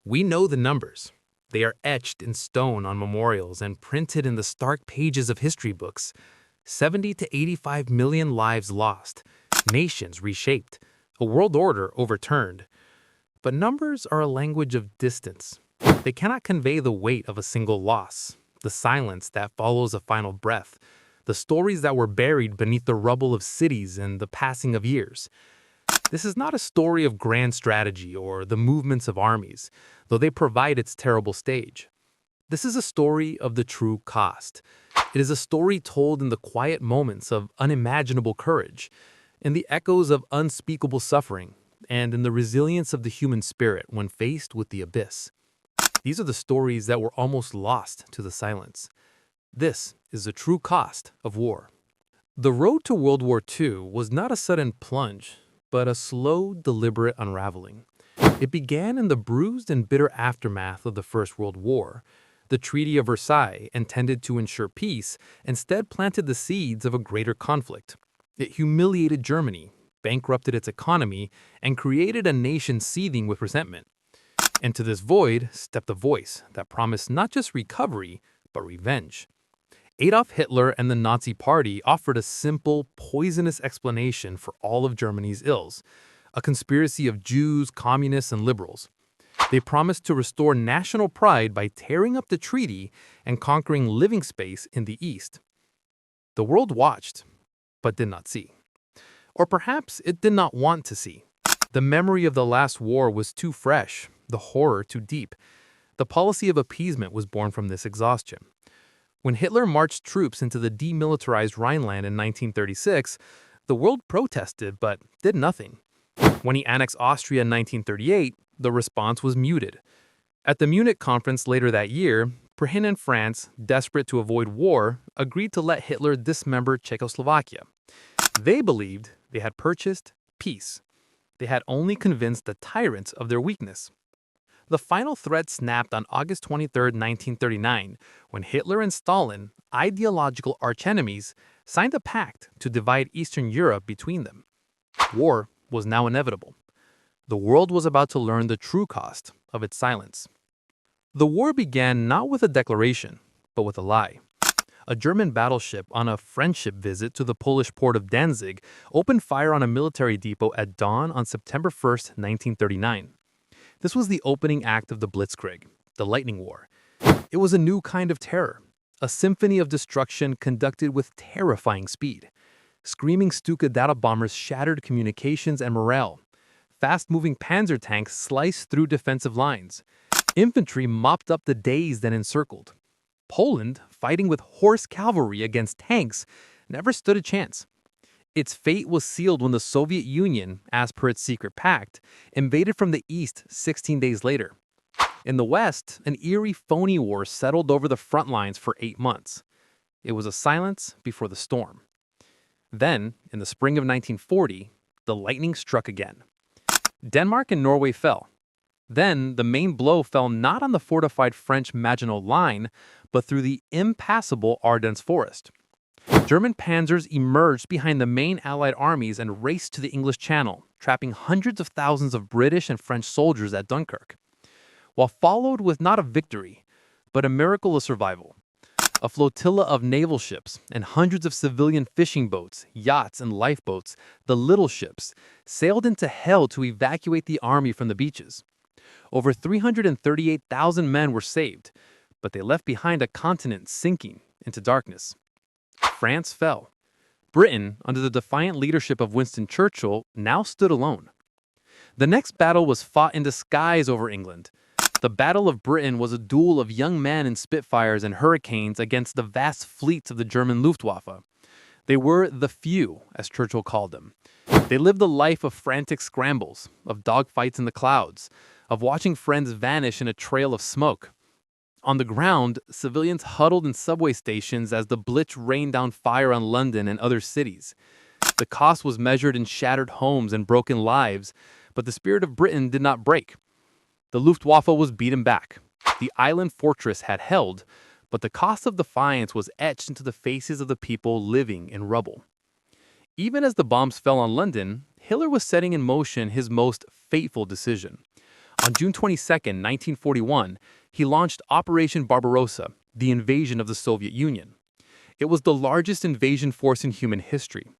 We know the numbers. They are etched in stone on memorials and printed in the stark pages of history books. 70 to 85 million lives lost, nations reshaped, a world order overturned. But numbers are a language of distance. They cannot convey the weight of a single loss, the silence that follows a final breath, the stories that were buried beneath the rubble of cities and the passing of years. This is not a story of grand strategy or the movements of armies, though they provide its terrible stage. This is a story of the true cost. It is a story told in the quiet moments of unimaginable courage, in the echoes of unspeakable suffering, and in the resilience of the human spirit when faced with the abyss. These are the stories that were almost lost to the silence. This is the true cost of war. The road to World War II was not a sudden plunge, but a slow, deliberate unraveling. It began in the bruised and bitter aftermath of the First World War. The Treaty of Versailles, intended to ensure peace, instead planted the seeds of a greater conflict. It humiliated Germany, bankrupted its economy, and created a nation seething with resentment. Into this void stepped a voice that promised not just recovery, but revenge. Adolf Hitler and the Nazi Party offered a simple, poisonous explanation for all of Germany's ills, a conspiracy of Jews, communists, and liberals. They promised to restore national pride by tearing up the treaty and conquering living space in the East. The world watched, but did not see. Or perhaps it did not want to see. The memory of the last war was too fresh, the horror too deep. The policy of appeasement was born from this exhaustion. When Hitler marched troops into the demilitarized Rhineland in 1936, the world protested but did nothing. When he annexed Austria in 1938, the response was muted. At the Munich conference later that year, Britain and France, desperate to avoid war, agreed to let Hitler dismember Czechoslovakia. They believed they had purchased peace. They had only convinced the tyrants of their weakness. The final thread snapped on August 23, 1939, when Hitler and Stalin, ideological archenemies, signed a pact to divide Eastern Europe between them. War was now inevitable. The world was about to learn the true cost of its silence. The war began not with a declaration, but with a lie. A German battleship on a friendship visit to the Polish port of Danzig opened fire on a military depot at dawn on September 1, 1939. This was the opening act of the Blitzkrieg, the Lightning War. It was a new kind of terror, a symphony of destruction conducted with terrifying speed. Screaming Stuka data bombers shattered communications and morale. Fast-moving panzer tanks sliced through defensive lines. Infantry mopped up the dazed and encircled. Poland, fighting with horse cavalry against tanks, never stood a chance. Its fate was sealed when the Soviet Union, as per its secret pact, invaded from the east 16 days later. In the west, an eerie, phony war settled over the front lines for 8 months. It was a silence before the storm. Then, in the spring of 1940, the lightning struck again. Denmark and Norway fell. Then, the main blow fell not on the fortified French Maginot Line, but through the impassable Ardennes forest. German panzers emerged behind the main Allied armies and raced to the English Channel, trapping hundreds of thousands of British and French soldiers at Dunkirk. While followed with not a victory, but a miracle of survival. A flotilla of naval ships and hundreds of civilian fishing boats, yachts, and lifeboats, the little ships, sailed into hell to evacuate the army from the beaches. Over 338,000 men were saved, but they left behind a continent sinking into darkness. France fell. Britain, under the defiant leadership of Winston Churchill, now stood alone. The next battle was fought in disguise over England. The Battle of Britain was a duel of young men in Spitfires and Hurricanes against the vast fleets of the German Luftwaffe. They were the few, as Churchill called them. They lived a life of frantic scrambles, of dogfights in the clouds, of watching friends vanish in a trail of smoke. On the ground, civilians huddled in subway stations as the Blitz rained down fire on London and other cities. The cost was measured in shattered homes and broken lives, but the spirit of Britain did not break. The Luftwaffe was beaten back. The island fortress had held, but the cost of defiance was etched into the faces of the people living in rubble. Even as the bombs fell on London, Hitler was setting in motion his most fateful decision. On June 22, 1941, he launched Operation Barbarossa, the invasion of the Soviet Union. It was the largest invasion force in human history.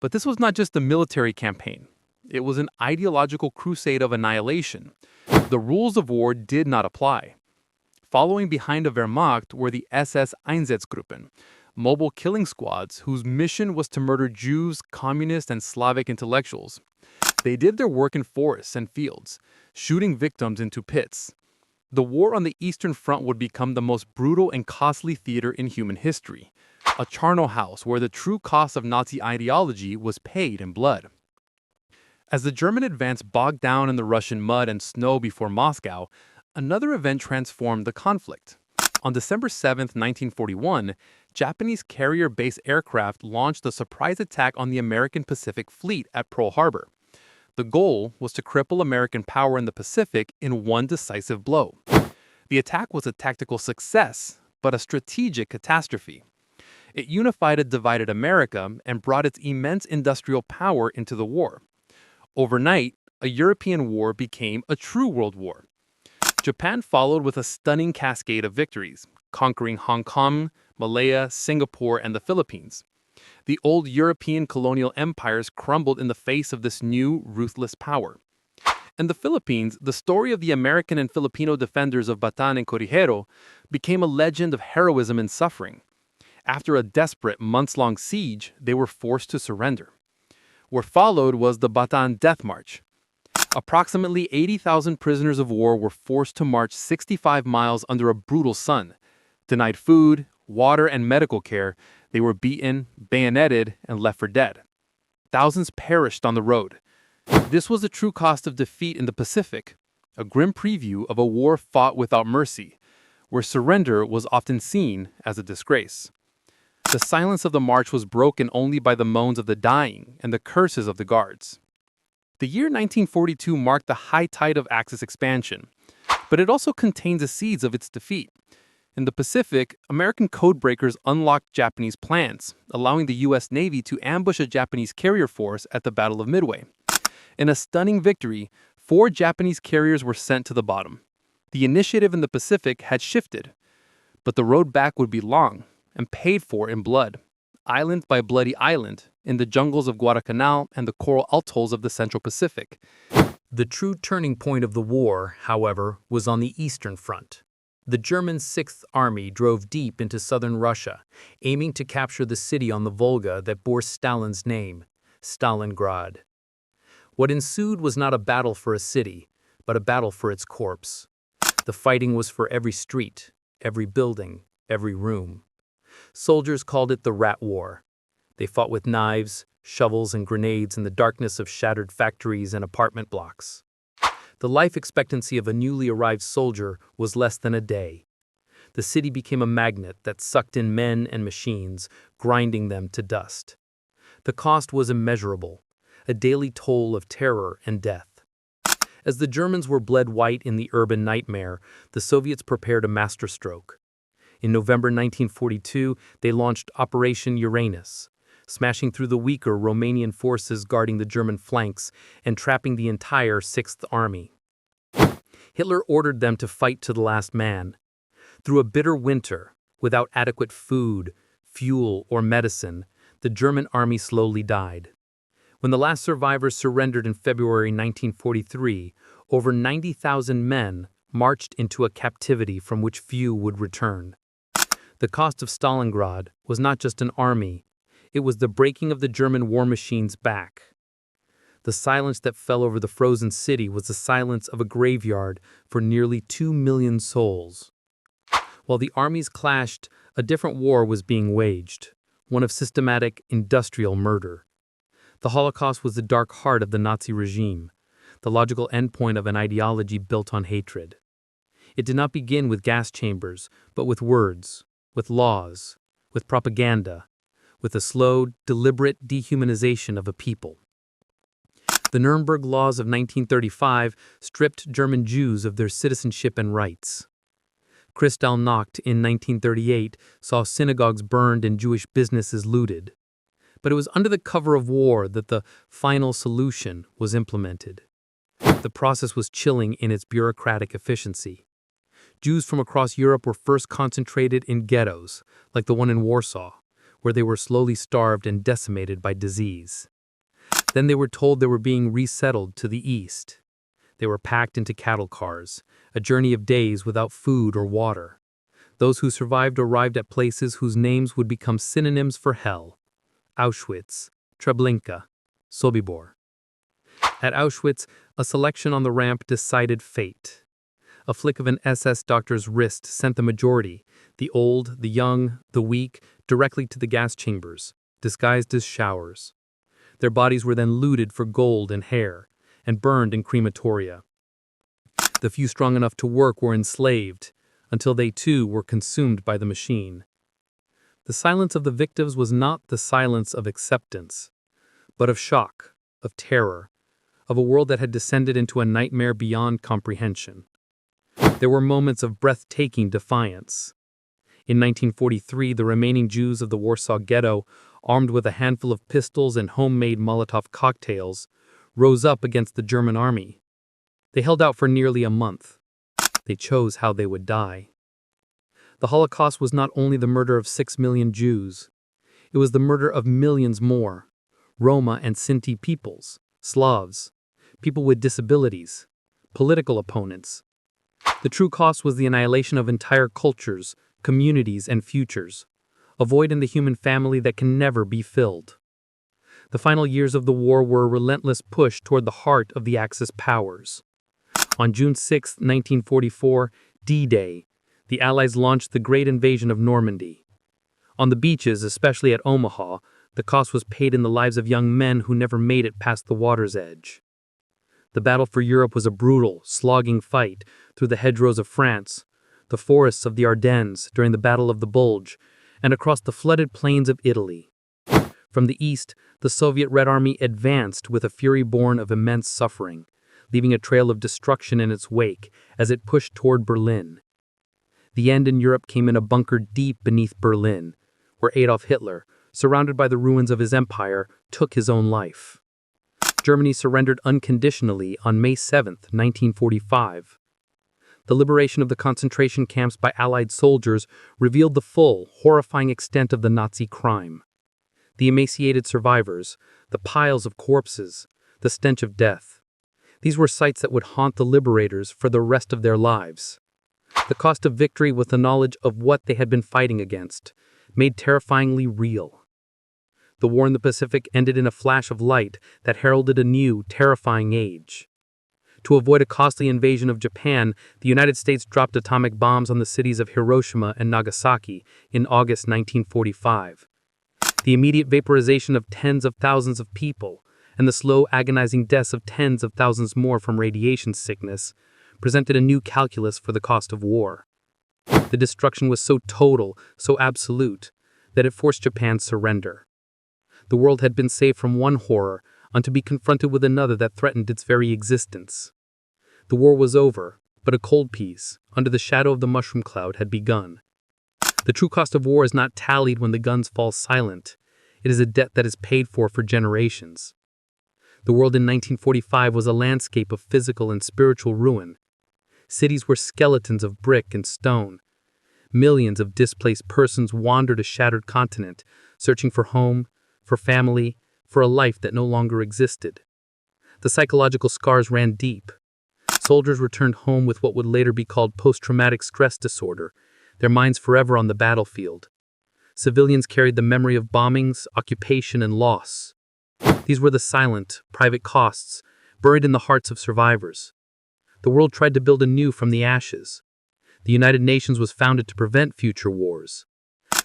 But this was not just a military campaign. It was an ideological crusade of annihilation. The rules of war did not apply. Following behind the Wehrmacht were the SS Einsatzgruppen, mobile killing squads whose mission was to murder Jews, communists, and Slavic intellectuals. They did their work in forests and fields, shooting victims into pits. The war on the Eastern Front would become the most brutal and costly theater in human history, a charnel house where the true cost of Nazi ideology was paid in blood. As the German advance bogged down in the Russian mud and snow before Moscow, another event transformed the conflict. On December 7, 1941, Japanese carrier-based aircraft launched a surprise attack on the American Pacific Fleet at Pearl Harbor. The goal was to cripple American power in the Pacific in one decisive blow. The attack was a tactical success, but a strategic catastrophe. It unified a divided America and brought its immense industrial power into the war. Overnight, a European war became a true world war. Japan followed with a stunning cascade of victories, conquering Hong Kong, Malaya, Singapore, and the Philippines. The old European colonial empires crumbled in the face of this new, ruthless power. In the Philippines, the story of the American and Filipino defenders of Bataan and Corrijero became a legend of heroism and suffering. After a desperate, months-long siege, they were forced to surrender. What followed was the Bataan Death March. Approximately 80,000 prisoners of war were forced to march 65 miles under a brutal sun. Denied food, water, and medical care, they were beaten, bayoneted, and left for dead. Thousands perished on the road. This was the true cost of defeat in the Pacific, a grim preview of a war fought without mercy, where surrender was often seen as a disgrace. The silence of the march was broken only by the moans of the dying and the curses of the guards. The year 1942 marked the high tide of Axis expansion, but it also contains the seeds of its defeat. In the Pacific, American codebreakers unlocked Japanese plans, allowing the U.S. Navy to ambush a Japanese carrier force at the Battle of Midway. In a stunning victory, 4 Japanese carriers were sent to the bottom. The initiative in the Pacific had shifted, but the road back would be long and paid for in blood, island by bloody island, in the jungles of Guadalcanal and the coral atolls of the Central Pacific. The true turning point of the war, however, was on the Eastern Front. The German Sixth Army drove deep into southern Russia, aiming to capture the city on the Volga that bore Stalin's name, Stalingrad. What ensued was not a battle for a city, but a battle for its corpse. The fighting was for every street, every building, every room. Soldiers called it the Rat War. They fought with knives, shovels, and grenades in the darkness of shattered factories and apartment blocks. The life expectancy of a newly arrived soldier was less than a day. The city became a magnet that sucked in men and machines, grinding them to dust. The cost was immeasurable, a daily toll of terror and death. As the Germans were bled white in the urban nightmare, the Soviets prepared a masterstroke. In November 1942, they launched Operation Uranus, smashing through the weaker Romanian forces guarding the German flanks and trapping the entire Sixth Army. Hitler ordered them to fight to the last man. Through a bitter winter, without adequate food, fuel, or medicine, the German army slowly died. When the last survivors surrendered in February 1943, over 90,000 men marched into a captivity from which few would return. The cost of Stalingrad was not just an army, it was the breaking of the German war machine's back. The silence that fell over the frozen city was the silence of a graveyard for nearly 2 million souls. While the armies clashed, a different war was being waged, one of systematic industrial murder. The Holocaust was the dark heart of the Nazi regime, the logical endpoint of an ideology built on hatred. It did not begin with gas chambers, but with words, with laws, with propaganda, with a slow, deliberate dehumanization of a people. The Nuremberg Laws of 1935 stripped German Jews of their citizenship and rights. Kristallnacht in 1938 saw synagogues burned and Jewish businesses looted. But it was under the cover of war that the final solution was implemented. The the process was chilling in its bureaucratic efficiency. Jews from across Europe were first concentrated in ghettos, like the one in Warsaw, where they were slowly starved and decimated by disease. Then they were told they were being resettled to the east. They were packed into cattle cars, a journey of days without food or water. Those who survived arrived at places whose names would become synonyms for hell: Auschwitz, Treblinka, Sobibor. At Auschwitz, a selection on the ramp decided fate. A flick of an SS doctor's wrist sent the majority, the old, the young, the weak, directly to the gas chambers, disguised as showers. Their bodies were then looted for gold and hair, and burned in crematoria. The few strong enough to work were enslaved, until they too were consumed by the machine. The silence of the victims was not the silence of acceptance, but of shock, of terror, of a world that had descended into a nightmare beyond comprehension. There were moments of breathtaking defiance. In 1943, the remaining Jews of the Warsaw Ghetto, armed with a handful of pistols and homemade Molotov cocktails, rose up against the German army. They held out for nearly a month. They chose how they would die. The Holocaust was not only the murder of 6 million Jews, it was the murder of millions more: Roma and Sinti peoples, Slavs, people with disabilities, political opponents. The true cost was the annihilation of entire cultures, communities, and futures, a void in the human family that can never be filled. The final years of the war were a relentless push toward the heart of the Axis powers. On June 6, 1944, D-Day, the Allies launched the Great Invasion of Normandy. On the beaches, especially at Omaha, the cost was paid in the lives of young men who never made it past the water's edge. The battle for Europe was a brutal, slogging fight through the hedgerows of France, the forests of the Ardennes during the Battle of the Bulge, and across the flooded plains of Italy. From the east, the Soviet Red Army advanced with a fury born of immense suffering, leaving a trail of destruction in its wake as it pushed toward Berlin. The end in Europe came in a bunker deep beneath Berlin, where Adolf Hitler, surrounded by the ruins of his empire, took his own life. Germany surrendered unconditionally on May 7, 1945. The liberation of the concentration camps by Allied soldiers revealed the full, horrifying extent of the Nazi crime. The emaciated survivors, the piles of corpses, the stench of death. These were sights that would haunt the liberators for the rest of their lives. The cost of victory was the knowledge of what they had been fighting against, made terrifyingly real. The war in the Pacific ended in a flash of light that heralded a new, terrifying age. To avoid a costly invasion of Japan, the United States dropped atomic bombs on the cities of Hiroshima and Nagasaki in August 1945. The immediate vaporization of tens of thousands of people and the slow, agonizing deaths of tens of thousands more from radiation sickness presented a new calculus for the cost of war. The destruction was so total, so absolute, that it forced Japan's surrender. The world had been saved from one horror unto be confronted with another that threatened its very existence. The war was over, but a cold peace, under the shadow of the mushroom cloud, had begun. The true cost of war is not tallied when the guns fall silent. It is a debt that is paid for generations. The world in 1945 was a landscape of physical and spiritual ruin. Cities were skeletons of brick and stone. Millions of displaced persons wandered a shattered continent, searching for home, for family, for a life that no longer existed. The psychological scars ran deep. Soldiers returned home with what would later be called post-traumatic stress disorder, their minds forever on the battlefield. Civilians carried the memory of bombings, occupation, and loss. These were the silent, private costs, buried in the hearts of survivors. The world tried to build anew from the ashes. The United Nations was founded to prevent future wars.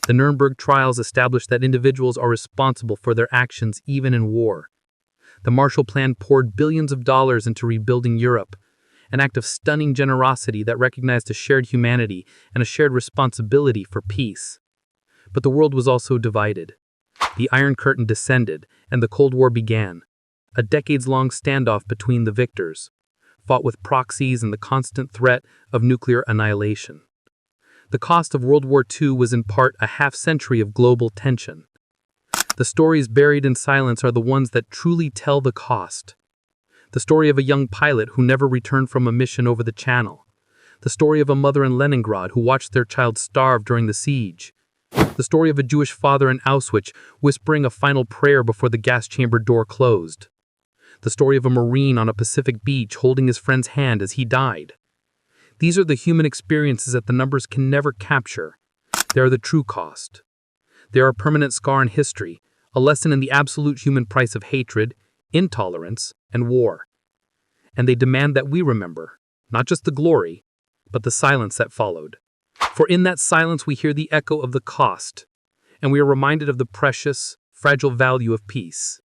The Nuremberg trials established that individuals are responsible for their actions even in war. The Marshall Plan poured billions of dollars into rebuilding Europe, an act of stunning generosity that recognized a shared humanity and a shared responsibility for peace. But the world was also divided. The Iron Curtain descended, and the Cold War began, a decades-long standoff between the victors, fought with proxies and the constant threat of nuclear annihilation. The cost of World War II was in part a half-century of global tension. The stories buried in silence are the ones that truly tell the cost. The story of a young pilot who never returned from a mission over the channel. The story of a mother in Leningrad who watched their child starve during the siege. The story of a Jewish father in Auschwitz whispering a final prayer before the gas chamber door closed. The story of a Marine on a Pacific beach holding his friend's hand as he died. These are the human experiences that the numbers can never capture. They are the true cost. They are a permanent scar in history, a lesson in the absolute human price of hatred, intolerance, and war. And they demand that we remember, not just the glory, but the silence that followed. For in that silence we hear the echo of the cost, and we are reminded of the precious, fragile value of peace.